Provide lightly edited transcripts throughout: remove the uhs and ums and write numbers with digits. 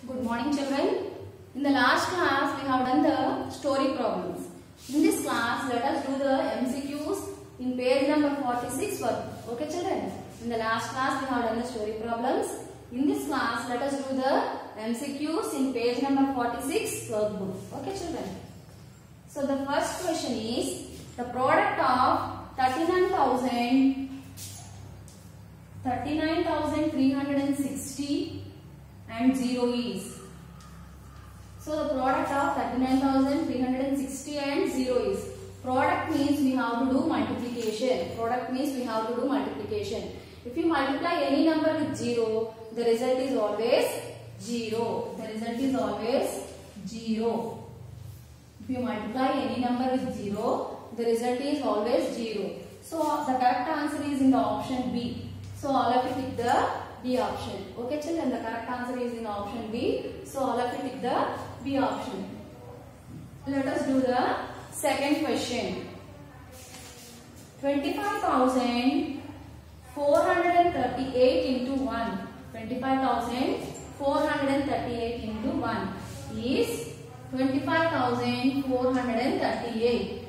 Good morning children. In the last class we have done the story problems. In this class let us do the MCQs in page number 46 workbook. Okay children. In the last class we have done the story problems. In this class let us do the MCQs in page number 46 workbook. Okay children. So the first question is the product of 39,360 and 0 is. So the product of 39,360 and 0 is. Product means we have to do multiplication. Product means we have to do multiplication. If you multiply any number with 0, the result is always 0. The result is always 0. If you multiply any number with 0, the result is always 0. So the correct answer is in the option B. So all of you tick the B option. Okay children, the correct answer is in option B. So all of you tick the B option. Let us do the second question. 25,438 into 1. 25,438 into 1 is 25,438.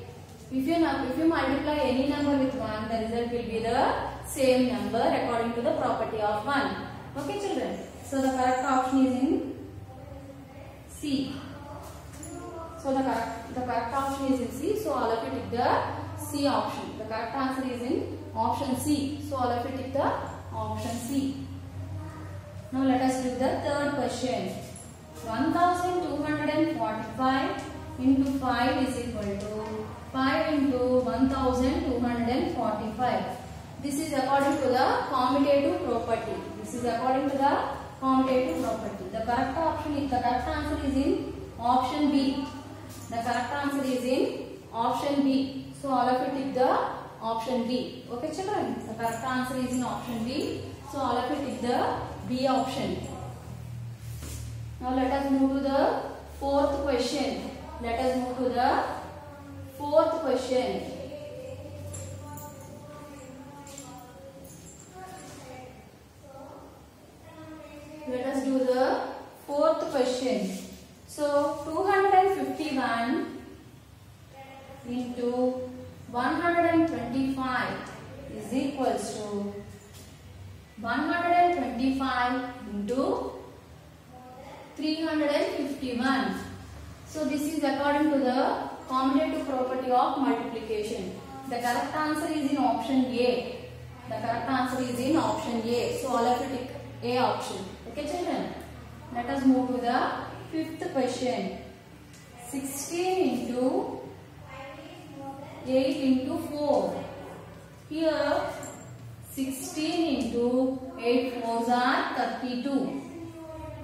If you multiply any number with 1, the result will be the same number according to the property of 1. Okay children. So the correct option is in C. So the correct option is in C. So all of you tick the C option. The correct answer is in option C. So all of you tick the option C. Now let us do the third question. 1,245 into 5 is equal to 5 into 1,245. This is according to the commutative property. This is according to the commutative property. The correct option is, the correct answer is in option B. The correct answer is in option B. So all of you tick the option B. Okay children? The correct answer is in option B. So all of you tick the B option. Now let us move to the fourth question. Let us move to the fourth question. Let us do the fourth question. So 251 into 125 is equals to 125 into 351. So this is according to the commutative property of multiplication. The correct answer is in option A. The correct answer is in option A. So all of you tick A option. Okay children. Let us move to the fifth question. 16 into 8 into 4. Here 16 into 8 fours are 32.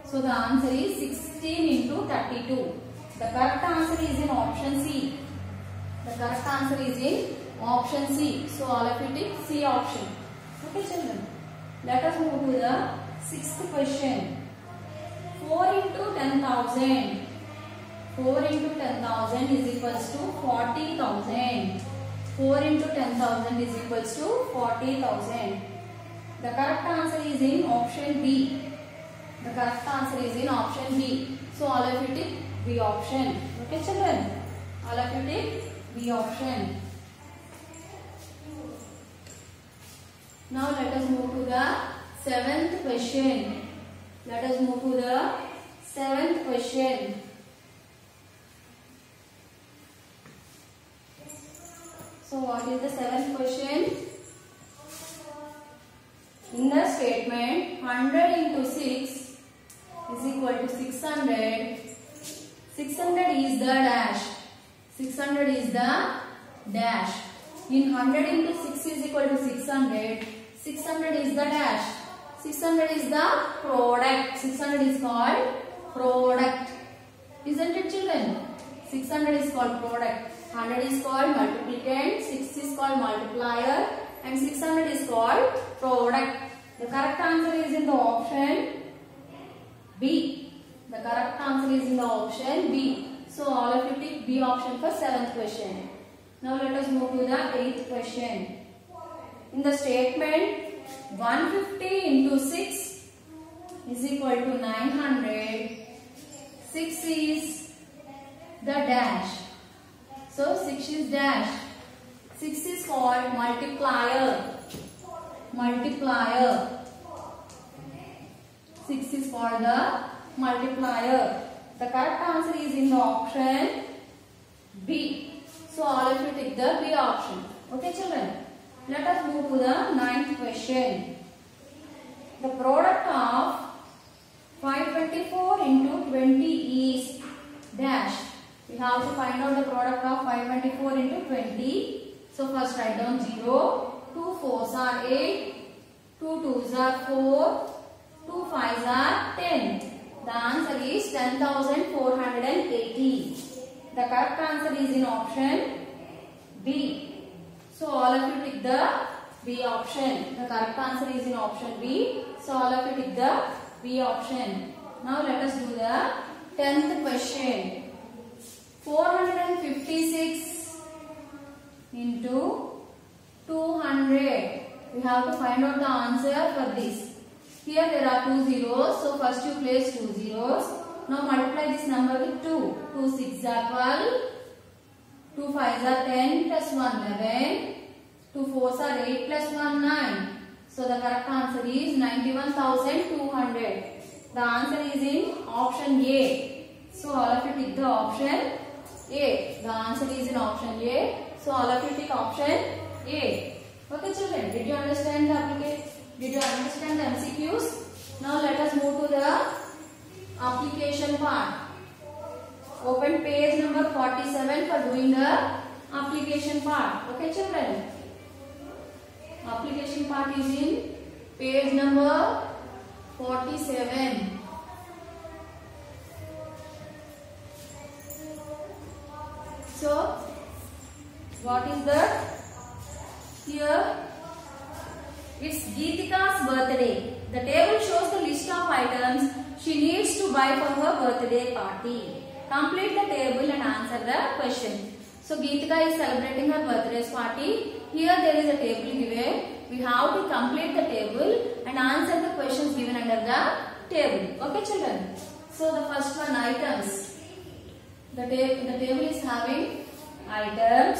So the answer is 16 into 32. The correct answer is in option C. The correct answer is in option C. So all of you tick C option. Okay children. Let us move to the sixth question. 4 into 10,000. 4 into 10,000 is equals to 40,000. 4 into 10,000 is equals to 40,000. The correct answer is in option B. The correct answer is in option B. So all of you tick B option. Okay children? All of you tick B option. Now let us move to the seventh question. Let us move to the seventh question. So what is the seventh question? In the statement 100 into 6 is equal to 600. 600 is the dash. 600 is the dash. In 100 into 6 is equal to 600. 600 is the dash. 600 is the product. 600 is called product. Isn't it children? 600 is called product. 100 is called multiplicand. 6 is called multiplier. And 600 is called product. The correct answer is in the option B. The correct answer is in the option B. So all of you tick B option for seventh question. Now let us move to the eighth question. In the statement 150 into 6 is equal to 900. 6 is the dash. So 6 is dash. 6 is called multiplier. Multiplier. 6 is called the multiplier. The correct answer is in the option B. So all of you take the B option. Okay children. Let us move to the 9th question. The product of 524 into 20 is dash. We have to find out the product of 524 into 20. So first write down 0. 2 4s are 8. 2 2s are 4. 2 5s are 10. The answer is 10,480. The correct answer is in option B. So all of you tick the B option. The correct answer is in option B. So all of you tick the B option. Now let us do the 10th question. 456 into 200. We have to find out the answer for this. Here there are 2 zeros. So first you place 2 zeros. Now multiply this number with 2. 2 6 are 12. 2 5s are 10 plus 1 11. 2 4s are 8 plus 1 9. So the correct answer is 91,200. The answer is in option A. So all of you tick the option A. The answer is in option A. So all of you tick option A. Okay children, did you understand the application? Did you understand the MCQs? Now let us move to the application part. Open page number 47 for doing the application part. Okay children. Application part is in page number 47. So what is that? Here it's Geetika's birthday. The table shows the list of items she needs to buy for her birthday party. Complete the table and answer the question. So Geetika is celebrating her birthday party. Here there is a table given. We have to complete the table and answer the questions given under the table. Okay children. So the first one, items. The table is having items,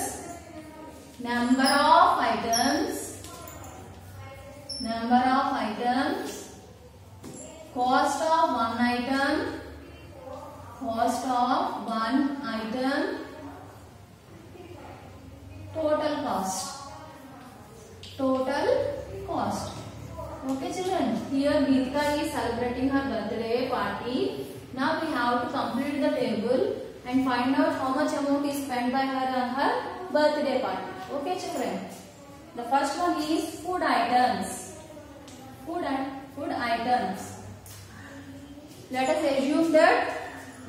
number of items, cost of one item, total cost. Okay children, here Geetika is celebrating her birthday party. Now we have to complete the table and find out how much amount is spent by her on her birthday party. Okay children. The first one is food items. Food items. Let us assume that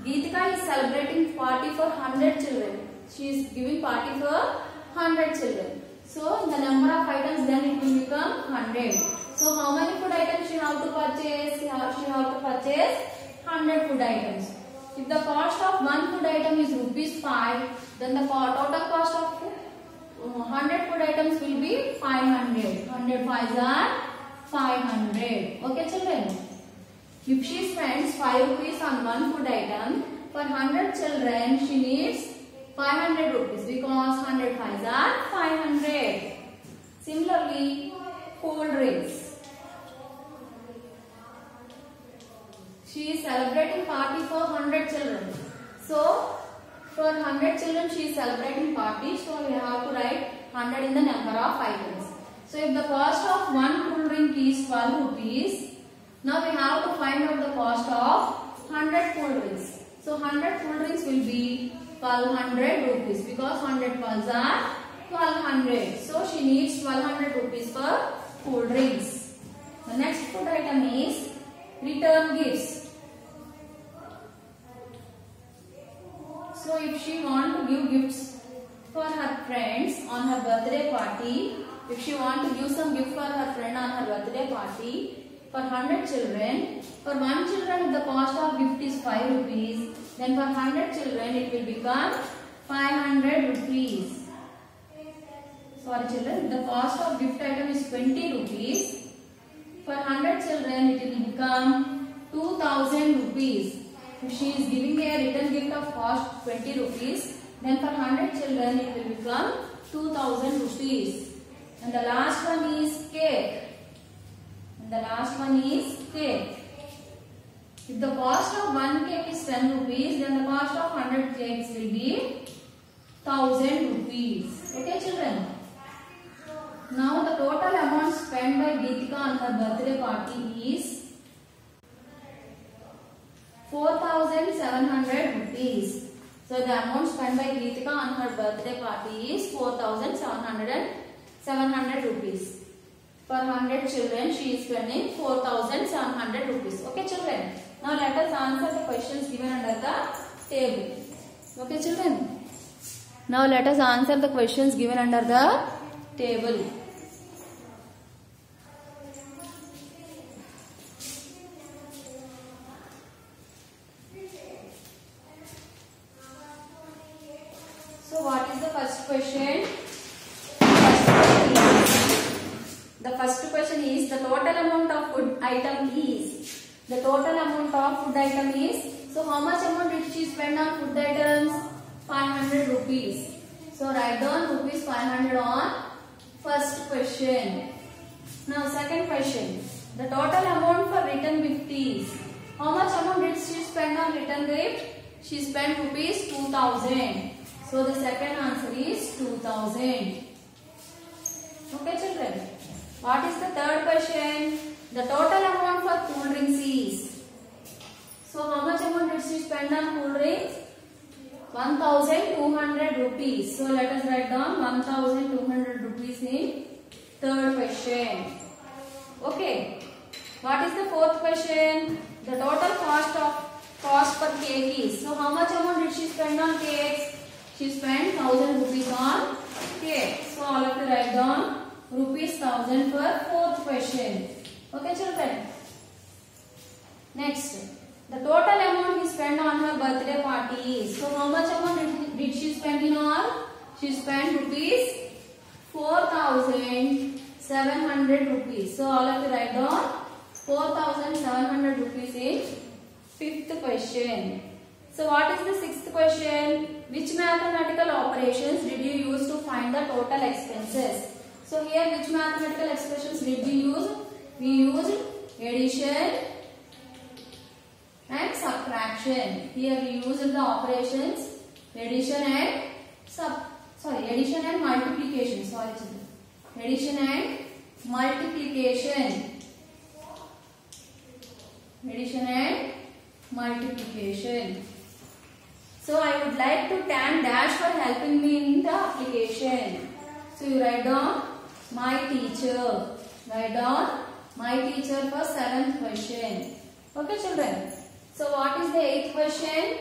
Geetika is celebrating party for 100 children. She is giving party for 100 children. So the number of items then it will become 100. So how many food items she have to purchase? She have to purchase 100 food items. If the cost of one food item is rupees 5, then the total cost of 100 food items will be 500. 100 5s are 500. Okay children. If she spends 5 rupees on one food item, for 100 children she needs 500 rupees because 100 5s are 500. Similarly, cold drinks. She is celebrating party for 100 children. So, for 100 children she is celebrating party. So, we have to write 100 in the number of items. So, if the cost of one cool drink is 12 rupees, now we have to find out the cost of 100 cool drinks. So, 100 cool drinks will be 1200 rupees because 100 12s are 1200. So, she needs 1200 rupees for cool drinks. The next food item is return gifts. So if she want to give gifts for her friends on her birthday party, if she want to give some gift for her friend on her birthday party, for 100 children, for one children the cost of gift is 5 rupees, then for 100 children it will become 500 rupees. Sorry children, the cost of gift item is 20 rupees. For 100 children it will become 2000 rupees. if she is giving a return gift of cost 20 rupees, then for 100 children it will become 2000 rupees. And the last one is cake. And the last one is cake. If the cost of one cake is 10 rupees, then the cost of 100 cakes will be 1000 rupees. Okay, children? Now the total amount spent by Geetika on her birthday party is 4700 rupees. So the amount spent by Geetika on her birthday party is 4700 rupees. For 100 children, she is spending 4700 rupees. Okay, children? Now let us answer the questions given under the table. Okay, children? Now let us answer the questions given under the table. So what is the first question? The first question is the total amount of food item is. The total amount of food item is. So how much amount did she spend on food items? 500 rupees. So write down rupees 500 on first question. Now second question. The total amount for return gift is. How much amount did she spend on return gift? She spent rupees 2000. So the second answer is 2000. Okay, children. What is the third question? The total amount for cool drinks is. So how much amount did she spend on cool drinks? 1200 rupees. So let us write down 1200 rupees in third question. Okay. What is the fourth question? The total cost per cake is. So how much amount did she spend on cakes? She spent 1000 rupees on cake. So all of you write down rupees 1000 for fourth question. Okay, children. Next, the total amount he spent on her birthday party is. So how much amount did she spend in all? She spent rupees 4700 rupees. So all of you write down 4700 rupees in fifth question. So what is the sixth question? Which mathematical operations did you use to find the total expenses? So here which mathematical expressions did we use? We used addition and subtraction. Here we used the operations addition and addition and multiplication. Addition and multiplication. Addition and multiplication. So I would like to thank Dash for helping me in the application. So you write down my teacher. Write down my teacher for seventh question. Okay, children. So what is the eighth question?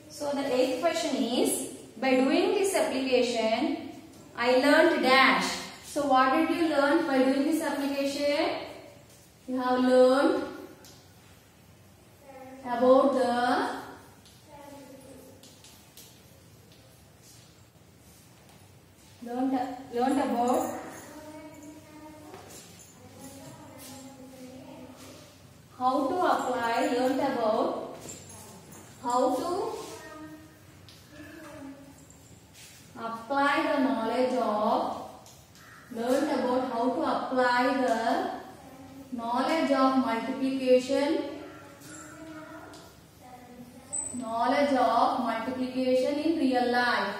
So the eighth question is, by doing this application, I learned Dash. So what did you learn by doing this application? You have learned about learned about how to apply, learned about how to apply the knowledge of, learned about how to apply the knowledge of multiplication, in real life.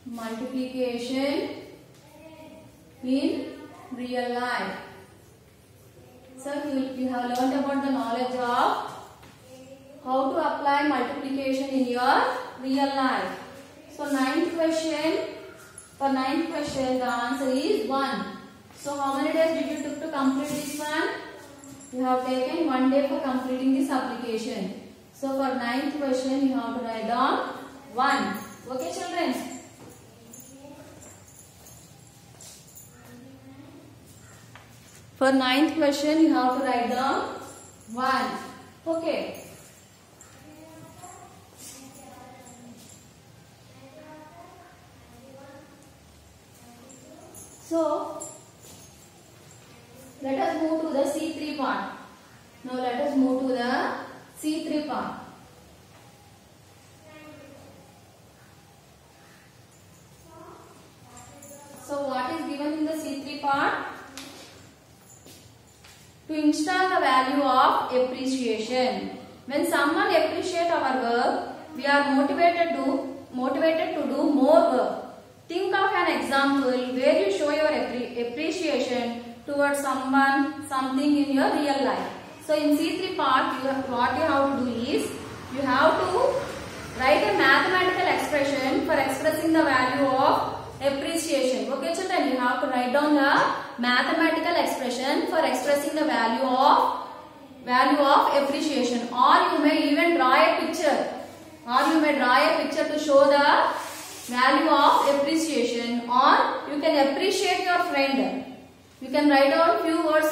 Multiplication in real life. So you have learned about the knowledge of how to apply multiplication in your real life. So ninth question, for ninth question the answer is 1. So how many days did you took to complete this one? You have taken 1 day for completing this application. So for ninth question you have to write down 1. Okay, children? For ninth question you have to write down 1. Okay. So let us move to the C3 part. Now let us move to the C3 part. So what is given in the C3 part? To install the value of appreciation. When someone appreciates our work, we are motivated to do more work. Think of an example where you show your appreciation towards someone, something in your real life. So in C3 part, what you have to do is, you have to write a mathematical expression for expressing the value of appreciation. Okay children, you have to write down the mathematical expression for expressing the value of appreciation, or you may even draw a picture, to show the value of appreciation, or you can appreciate your friend. You can write down few words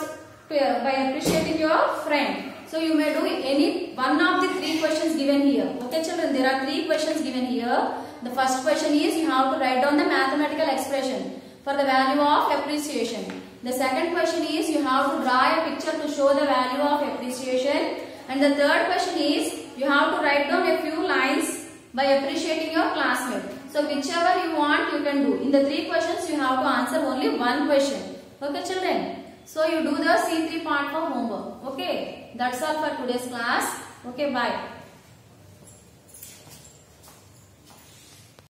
by appreciating your friend. So you may do any one of the 3 questions given here. Okay children, there are 3 questions given here. The first question is, you have to write down the mathematical expression for the value of appreciation. The second question is, you have to draw a picture to show the value of appreciation. And the third question is, you have to write down a few lines by appreciating your classmate. So whichever you want, you can do. In the 3 questions, you have to answer only one question. Okay children? So you do the C3 part for homework. Okay? That's all for today's class. Okay, bye.